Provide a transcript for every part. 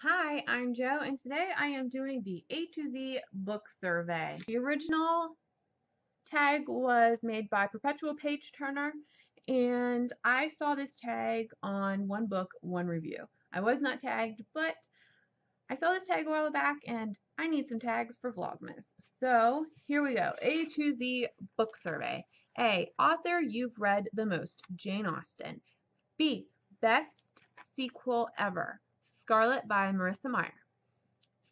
Hi, I'm Joe, and today I am doing the A to Z book survey. The original tag was made by Perpetual page turner, and I saw this tag on One Book, One Review. I was not tagged, but I saw this tag a while back, and I need some tags for Vlogmas. So here we go. A to Z book survey. A. Author you've read the most, Jane Austen. B. Best sequel ever, Scarlet by Marissa Meyer.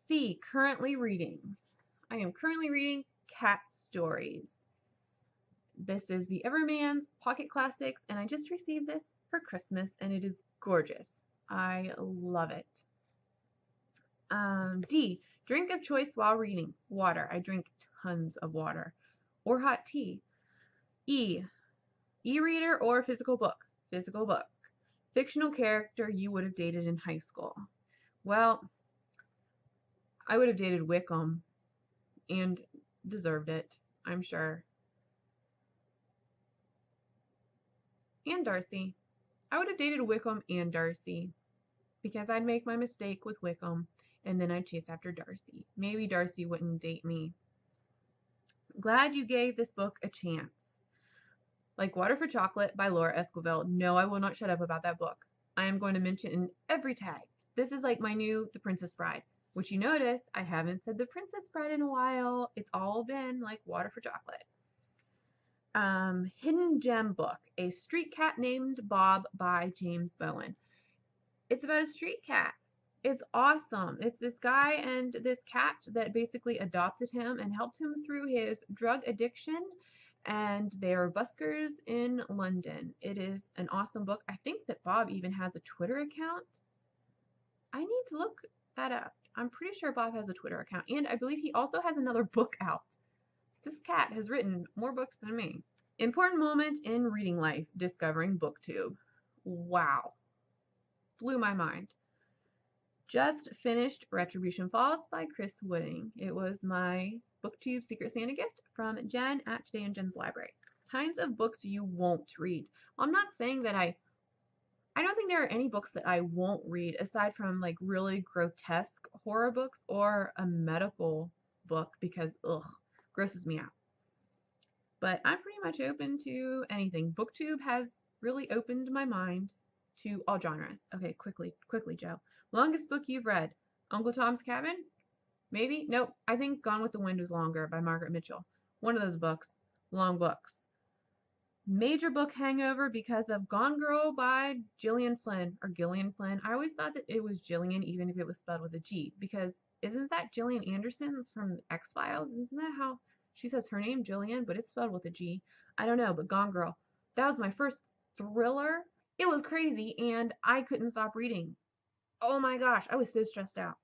C. Currently reading. I am currently reading Cat Stories. This is the Everyman's Pocket Classics, and I just received this for Christmas, and it is gorgeous. I love it. D. Drink of choice while reading. Water. I drink tons of water. Or hot tea. E. E-reader or physical book. Physical book. Fictional character you would have dated in high school. Well, I would have dated Wickham and deserved it, I'm sure. And Darcy. I would have dated Wickham and Darcy because I'd make my mistake with Wickham and then I'd chase after Darcy. Maybe Darcy wouldn't date me. Glad you gave this book a chance. Like Water for Chocolate by Laura Esquivel. No, I will not shut up about that book. I am going to mention in every tag. This is like my new The Princess Bride, which you notice I haven't said The Princess Bride in a while. It's all been like Water for Chocolate. Hidden Gem book, A Street Cat Named Bob by James Bowen. It's about a street cat. It's awesome. It's this guy and this cat that basically adopted him and helped him through his drug addiction, and they are buskers in London. It is an awesome book. I think that Bob even has a Twitter account. I need to look that up. I'm pretty sure Bob has a Twitter account, and I believe he also has another book out. This cat has written more books than me. Important moment in reading life, discovering BookTube. Wow. Blew my mind. Just finished Retribution Falls by Chris Wooding. It was my BookTube Secret Santa gift from Jen at Today in Jen's Library. Kinds of books you won't read. Well, I'm not saying that I don't think there are any books that I won't read aside from like really grotesque horror books or a medical book because grosses me out. But I'm pretty much open to anything. BookTube has really opened my mind to all genres. Okay, quickly, Joe. Longest book you've read? Uncle Tom's Cabin? Maybe? Nope. I think Gone with the Wind was longer by Margaret Mitchell. One of those books. Long books. Major book hangover because of Gone Girl by Gillian Flynn or Gillian Flynn. I always thought that it was Gillian even if it was spelled with a G because isn't that Gillian Anderson from X-Files? Isn't that how she says her name, Gillian, but it's spelled with a G? I don't know, but Gone Girl. That was my first thriller. It was crazy and I couldn't stop reading. Oh my gosh, I was so stressed out.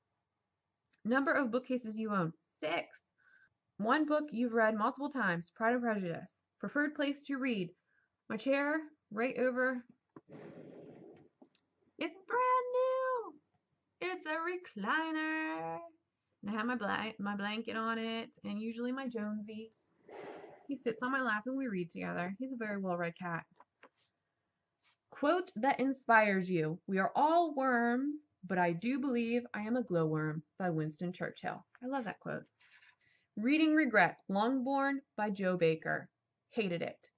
Number of bookcases you own? 6. One book you've read multiple times, Pride and Prejudice. Preferred place to read? My chair, right over. It's brand new. It's a recliner. And I have my blanket on it, and usually my Jonesy. He sits on my lap and we read together. He's a very well-read cat. Quote that inspires you. We are all worms, but I do believe I am a glowworm by Winston Churchill. I love that quote. Reading Regret, Longbourn by Joe Baker. Hated it.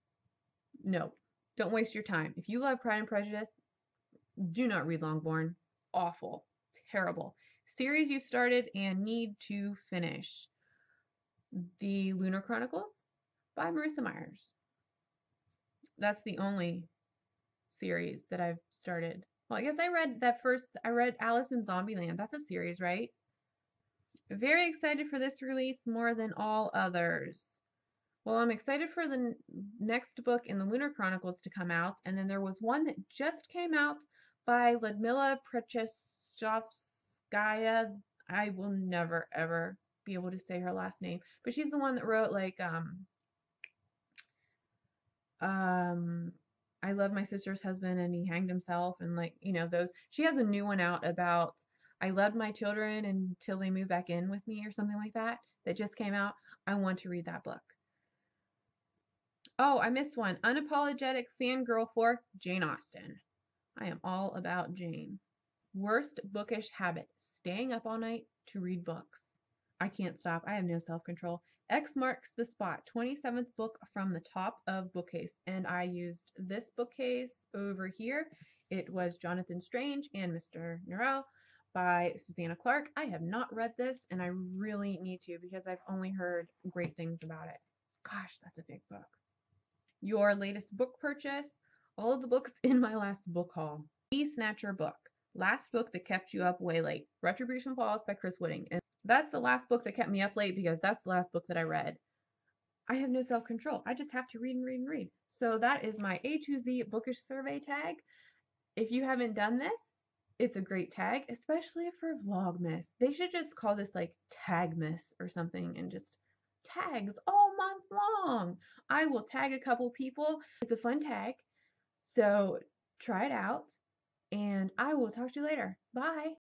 No, don't waste your time. If you love Pride and Prejudice, do not read Longbourn. Awful. Terrible. Series you started and need to finish. The Lunar Chronicles by Marissa Myers. That's the only series that I've started. Well, I guess I read Alice in Zombieland. That's a series, right? Very excited for this release more than all others. Well, I'm excited for the next book in the Lunar Chronicles to come out, and then there was one that just came out by Ludmila Prechestovskaya. I will never, ever be able to say her last name, but she's the one that wrote, like, I Love My Sister's Husband and He Hanged Himself, and, like, you know, those. She has a new one out about I loved my children until they moved back in with me or something like that just came out. I want to read that book. Oh, I missed one. Unapologetic fangirl for Jane Austen. I am all about Jane. Worst bookish habit, staying up all night to read books. I can't stop. I have no self-control. X marks the spot, 27th book from the top of bookcase. And I used this bookcase over here. It was Jonathan Strange and Mr. Norrell by Susanna Clark. I have not read this, and I really need to because I've only heard great things about it. Gosh, that's a big book. Your latest book purchase, all of the books in my last book haul. The Snatcher book, last book that kept you up way late. Retribution Falls by Chris Whitting. And that's the last book that kept me up late because that's the last book that I read. I have no self-control. I just have to read and read and read. So that is my A to Z bookish survey tag. If you haven't done this, it's a great tag, especially for Vlogmas. They should just call this like Tagmas or something and just tags all month long. I will tag a couple people. It's a fun tag. So try it out and I will talk to you later. Bye.